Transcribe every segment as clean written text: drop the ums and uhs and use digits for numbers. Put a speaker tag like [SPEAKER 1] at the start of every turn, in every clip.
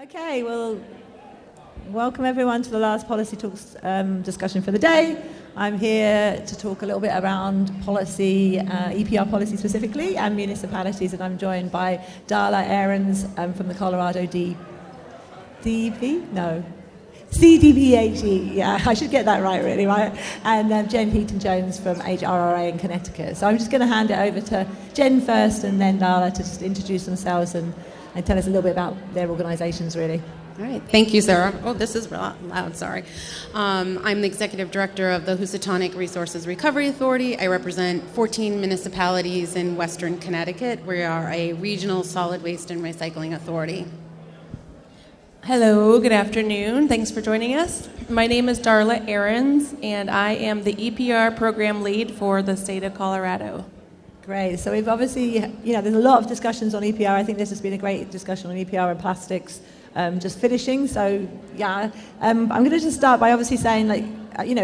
[SPEAKER 1] Okay, well, welcome everyone to the last Policy Talks discussion for the day. I'm here to talk a little bit around policy, EPR policy specifically, and municipalities, and I'm joined by Darla Ahrens from the Colorado CDPHE, yeah, I should get that right really, right? And Jen Heaton-Jones from HRRA in Connecticut. So I'm just going to hand it over to Jen first and then Darla to just introduce themselves and tell us a little bit about their organizations, really.
[SPEAKER 2] All right. Thank you, Sarah. Oh, this is loud, sorry. I'm the Executive Director of the Housatonic Resources Recovery Authority. I represent 14 municipalities in Western Connecticut. We are a regional solid waste and recycling authority.
[SPEAKER 3] Hello, good afternoon. Thanks for joining us. My name is Darla Ahrens, and I am the EPR program lead for the state of Colorado.
[SPEAKER 1] Great. So we've obviously, there's a lot of discussions on EPR. I think this has been a great discussion on EPR and plastics just finishing. So, yeah, I'm going to just start by obviously saying,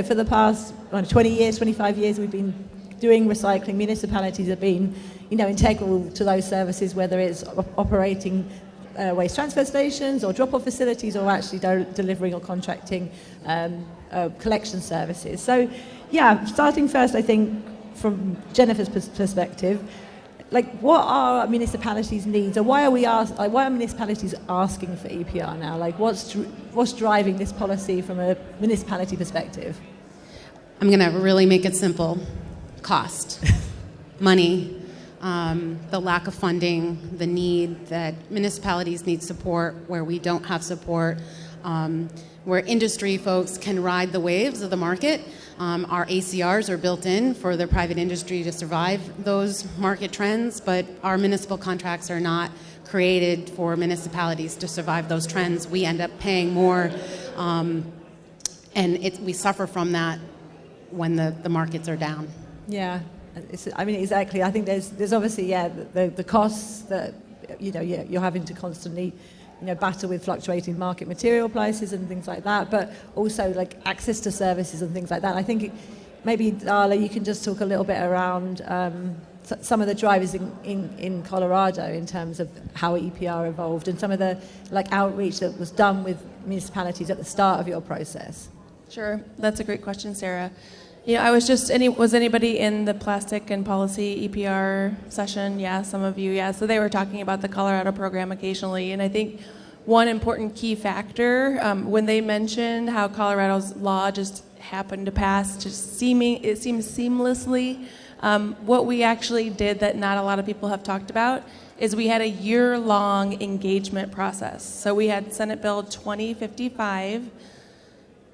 [SPEAKER 1] for the past 20 years, 25 years, we've been doing recycling. Municipalities have been, integral to those services, whether it's operating waste transfer stations or drop-off facilities or actually delivering or contracting collection services. So, yeah, starting first, I think, from Jennifer's perspective, what are municipalities' needs, or why are municipalities asking for EPR now? What's driving this policy from a municipality perspective?
[SPEAKER 2] I'm going to really make it simple. Cost, money, the lack of funding, the need that municipalities need support where we don't have support, where industry folks can ride the waves of the market. Our ACRs are built in for the private industry to survive those market trends, but our municipal contracts are not created for municipalities to survive those trends. We end up paying more, and we suffer from that when the markets are down.
[SPEAKER 1] Yeah, exactly. I think there's obviously, the costs that, you're having to constantly battle with fluctuating market material prices and things like that, but also access to services and things like that. I think maybe, Darla, you can just talk a little bit around some of the drivers in Colorado in terms of how EPR evolved and some of the outreach that was done with municipalities at the start of your process.
[SPEAKER 3] Sure, that's a great question, Sarah. Was anybody in the plastic and policy EPR session? Yeah, some of you, yeah. So they were talking about the Colorado program occasionally, and I think one important key factor, when they mentioned how Colorado's law just happened to pass, it seems seamlessly, what we actually did that not a lot of people have talked about is we had a year-long engagement process. So we had Senate Bill 2055,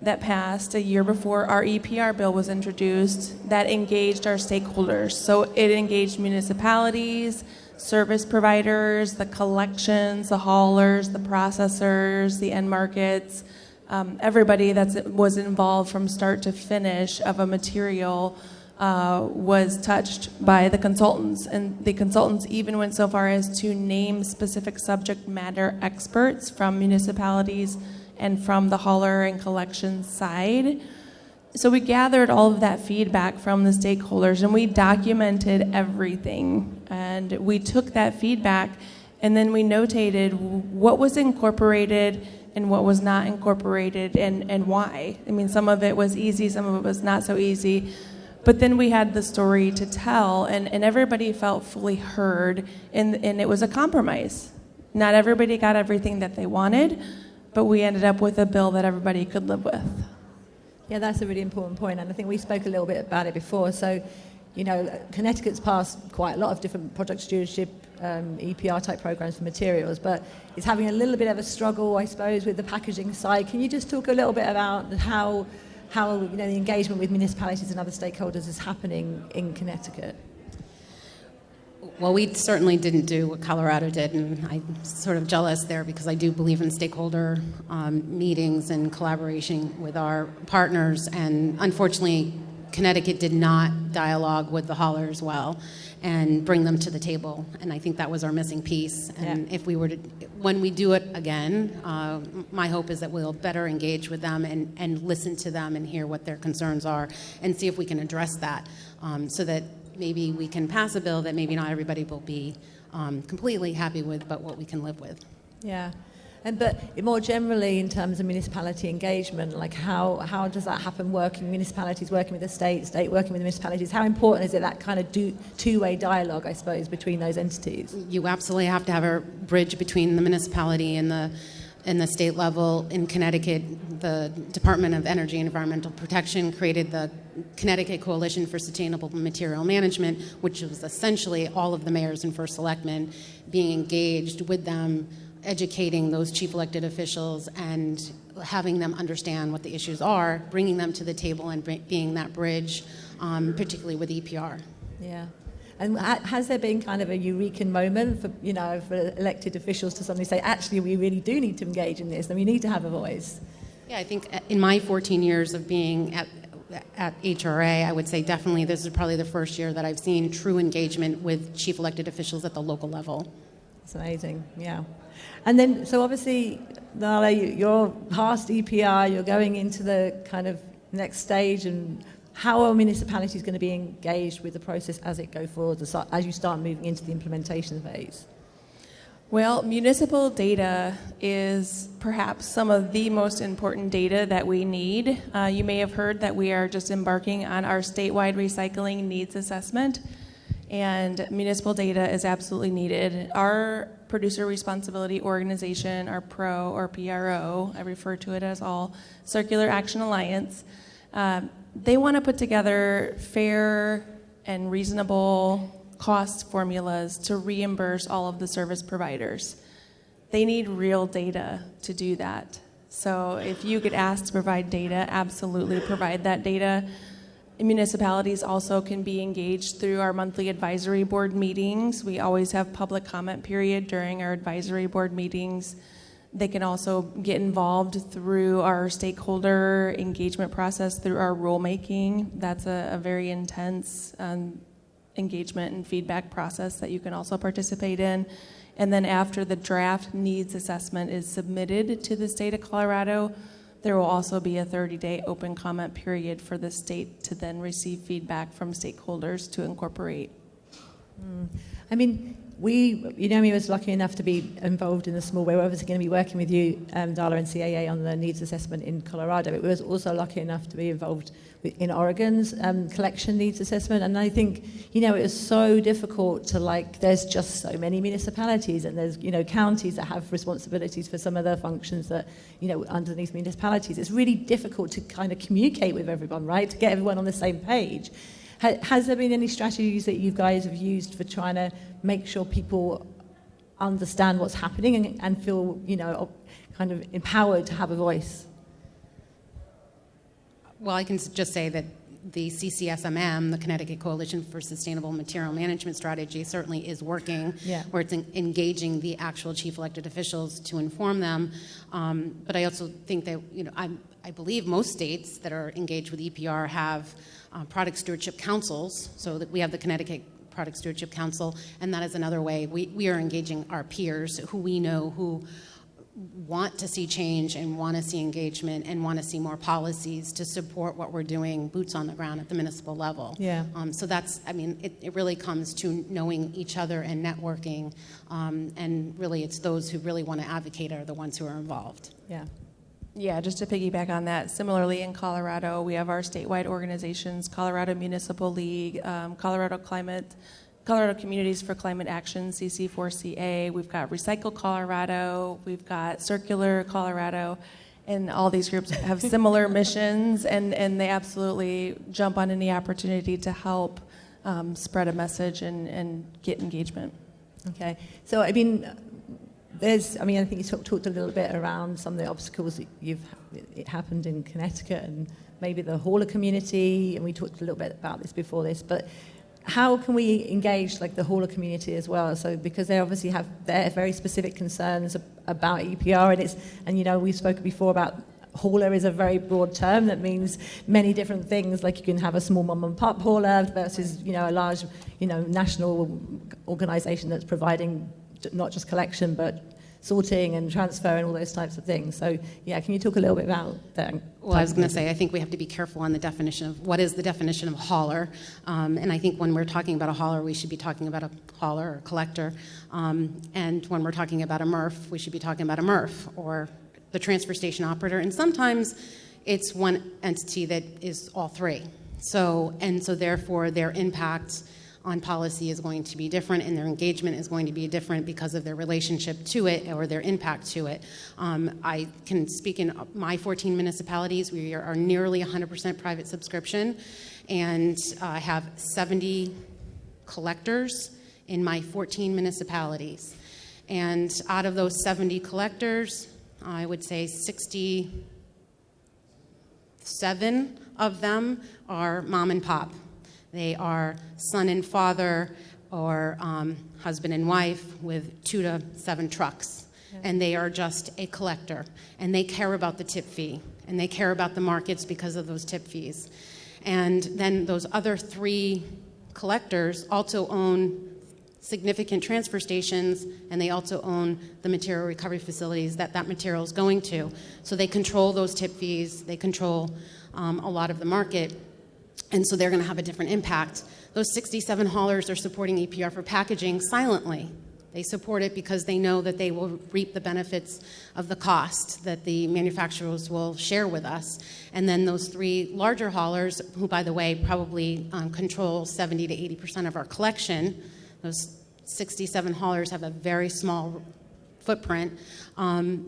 [SPEAKER 3] that passed a year before our EPR bill was introduced that engaged our stakeholders. So it engaged municipalities, service providers, the collections, the haulers, the processors, the end markets, everybody that was involved from start to finish of a material was touched by the consultants. And the consultants even went so far as to name specific subject matter experts from municipalities and from the hauler and collection side. So we gathered all of that feedback from the stakeholders and we documented everything. And we took that feedback and then we notated what was incorporated and what was not incorporated and why. Some of it was easy, some of it was not so easy. But then we had the story to tell and everybody felt fully heard and it was a compromise. Not everybody got everything that they wanted, but we ended up with a bill that everybody could live with.
[SPEAKER 1] Yeah, that's a really important point, and I think we spoke a little bit about it before. So, Connecticut's passed quite a lot of different project stewardship, EPR type programs for materials, but it's having a little bit of a struggle, I suppose, with the packaging side. Can you just talk a little bit about how the engagement with municipalities and other stakeholders is happening in Connecticut?
[SPEAKER 2] Well, we certainly didn't do what Colorado did, and I'm sort of jealous there because I do believe in stakeholder meetings and collaboration with our partners, and unfortunately, Connecticut did not dialogue with the haulers well and bring them to the table, and I think that was our missing piece. And if we were to, when we do it again, my hope is that we'll better engage with them and listen to them and hear what their concerns are and see if we can address that so that maybe we can pass a bill that maybe not everybody will be completely happy with, but what we can live with.
[SPEAKER 1] Yeah. But more generally, in terms of municipality engagement, like how does that happen? Municipalities working with the state working with the municipalities. How important is it, that kind of two-way dialogue, I suppose, between those entities?
[SPEAKER 2] You absolutely have to have a bridge between the municipality and the state level. In Connecticut, the Department of Energy and Environmental Protection created the Connecticut Coalition for Sustainable Material Management, which was essentially all of the mayors and first selectmen being engaged with them, educating those chief elected officials and having them understand what the issues are, bringing them to the table and being that bridge, particularly with EPR.
[SPEAKER 1] Yeah. And has there been kind of a eureka moment for elected officials to suddenly say, actually, we really do need to engage in this and we need to have a voice?
[SPEAKER 2] Yeah, I think in my 14 years of being at HRA, I would say definitely this is probably the first year that I've seen true engagement with chief elected officials at the local level.
[SPEAKER 1] It's amazing, yeah. And then, so obviously, Nala, you're past EPR, you're going into the kind of next stage, and how are municipalities going to be engaged with the process as it goes forward, as you start moving into the implementation phase?
[SPEAKER 3] Well, municipal data is perhaps some of the most important data that we need. You may have heard that we are just embarking on our statewide recycling needs assessment, and municipal data is absolutely needed. Our producer responsibility organization, our PRO or PRO, I refer to it as all, Circular Action Alliance, they want to put together fair and reasonable cost formulas to reimburse all of the service providers. They need real data to do that. So if you get asked to provide data, absolutely provide that data. Municipalities also can be engaged through our monthly advisory board meetings. We always have public comment period during our advisory board meetings. They can also get involved through our stakeholder engagement process, through our rulemaking. That's a very intense engagement and feedback process that you can also participate in. And then after the draft needs assessment is submitted to the state of Colorado, there will also be a 30-day open comment period for the state to then receive feedback from stakeholders to incorporate.
[SPEAKER 1] I mean, I was lucky enough to be involved in the small way. We're obviously going to be working with you, Darla, and CAA on the needs assessment in Colorado. But we was also lucky enough to be involved in Oregon's collection needs assessment. And I think, it is so difficult to, there's just so many municipalities, and there's, counties that have responsibilities for some of the functions that, underneath municipalities. It's really difficult to kind of communicate with everyone, right, to get everyone on the same page. Has there been any strategies that you guys have used for trying to make sure people understand what's happening and feel, kind of empowered to have a voice?
[SPEAKER 2] Well, I can just say that the CCSMM, the Connecticut Coalition for Sustainable Material Management Strategy, certainly is working, where it's engaging the actual chief elected officials to inform them. But I also think that, I believe most states that are engaged with EPR have product stewardship councils, so that we have the Connecticut Product Stewardship Council, and that is another way we are engaging our peers who we know who want to see change and want to see engagement and want to see more policies to support what we're doing, boots on the ground at the municipal level.
[SPEAKER 1] Yeah.
[SPEAKER 2] So that's, it really comes to knowing each other and networking, and really it's those who really want to advocate are the ones who are involved.
[SPEAKER 1] Yeah.
[SPEAKER 3] Yeah, just to piggyback on that, similarly in Colorado, we have our statewide organizations, Colorado Municipal League, Colorado Communities for Climate Action, CC4CA, we've got Recycle Colorado, we've got Circular Colorado, and all these groups have similar missions, and they absolutely jump on any opportunity to help spread a message and get engagement.
[SPEAKER 1] Okay, so I think you talked a little bit around some of the obstacles that it happened in Connecticut and maybe the hauler community, and we talked a little bit about this before this, but how can we engage the hauler community as well? So because they obviously have their very specific concerns about EPR, and we've spoken before about hauler is a very broad term that means many different things. Like you can have a small mom and pop hauler versus a large national organisation that's providing not just collection but sorting and transfer and all those types of things. So, yeah, can you talk a little bit about that?
[SPEAKER 2] Well, I was going to say, I think we have to be careful on the definition of what is the definition of hauler. And I think when we're talking about a hauler, we should be talking about a hauler or collector. And when we're talking about a MRF, we should be talking about a MRF or the transfer station operator. And sometimes it's one entity that is all three. So therefore, their impact on policy is going to be different, and their engagement is going to be different because of their relationship to it or their impact to it. I can speak in my 14 municipalities. We are nearly 100% private subscription, and I have 70 collectors in my 14 municipalities. And out of those 70 collectors, I would say 67 of them are mom and pop. They are son and father or husband and wife with 2 to 7 trucks. Yeah. And they are just a collector. And they care about the tip fee. And they care about the markets because of those tip fees. And then those other 3 collectors also own significant transfer stations, and they also own the material recovery facilities that material is going to. So they control those tip fees. They control a lot of the market. And so they're going to have a different impact. Those 67 haulers are supporting EPR for packaging silently. They support it because they know that they will reap the benefits of the cost that the manufacturers will share with us. And then those 3 larger haulers, who, by the way, probably control 70 to 80% of our collection, those 67 haulers have a very small footprint.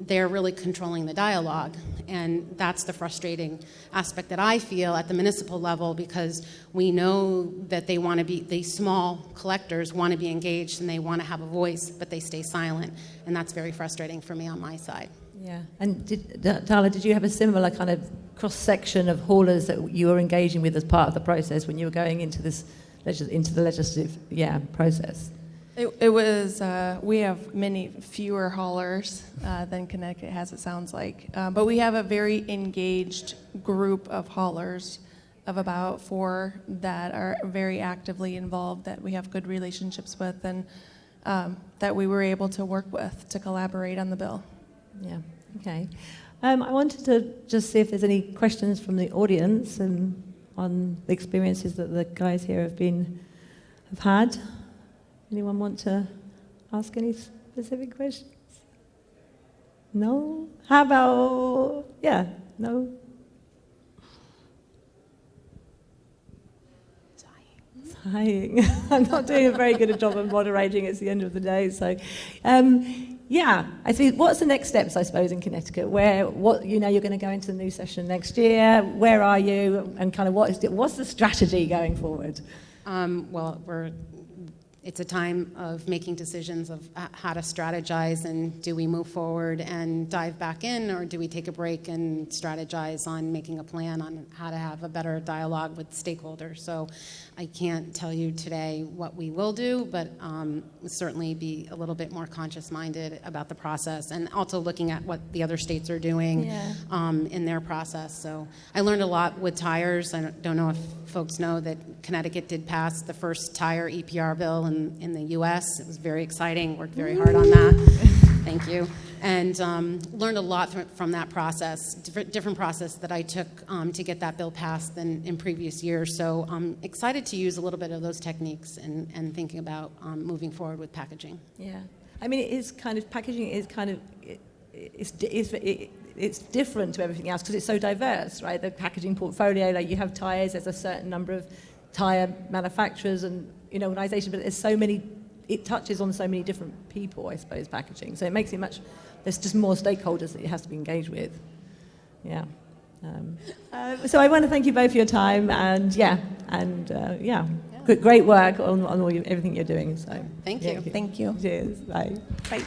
[SPEAKER 2] They're really controlling the dialogue. And that's the frustrating aspect that I feel at the municipal level, because we know that they want to be, these small collectors want to be engaged and they want to have a voice, but they stay silent. And that's very frustrating for me on my side.
[SPEAKER 1] Yeah. And Darla, did you have a similar kind of cross-section of haulers that you were engaging with as part of the process when you were going into the legislative process?
[SPEAKER 3] It was, we have many fewer haulers than Connecticut has, it sounds like. But we have a very engaged group of haulers of about 4 that are very actively involved, that we have good relationships with, and that we were able to work with to collaborate on the bill.
[SPEAKER 1] Yeah, okay. I wanted to just see if there's any questions from the audience and on the experiences that the guys here have had. Anyone want to ask any specific questions? No? How about, no? Sighing. I'm not doing a very good job of moderating. It's the end of the day, so... I see. What's the next steps, I suppose, in Connecticut? You're going to go into the new session next year. Where are you? And kind of what's the strategy going forward?
[SPEAKER 2] It's a time of making decisions of how to strategize, and do we move forward and dive back in, or do we take a break and strategize on making a plan on how to have a better dialogue with stakeholders. So I can't tell you today what we will do, but certainly be a little bit more conscious-minded about the process, and also looking at what the other states are doing in their process. So I learned a lot with tires. I don't know if folks know that Connecticut did pass the first tire EPR bill in the U.S. It was very exciting. Worked very hard on that. Thank you. And learned a lot from that process, different process that I took to get that bill passed than in previous years. So I'm excited to use a little bit of those techniques and thinking about moving forward with packaging.
[SPEAKER 1] Yeah. I mean, packaging is kind of, it's different to everything else because it's so diverse, right? The packaging portfolio, like you have tires, there's a certain number of tire manufacturers and organizations, but there's so many, it touches on so many different people, I suppose, packaging. So it makes it there's just more stakeholders that it has to be engaged with. Yeah. So I want to thank you both for your time great work on everything you're doing. So
[SPEAKER 2] thank you.
[SPEAKER 3] Thank you.
[SPEAKER 1] Cheers. Bye.
[SPEAKER 3] Bye.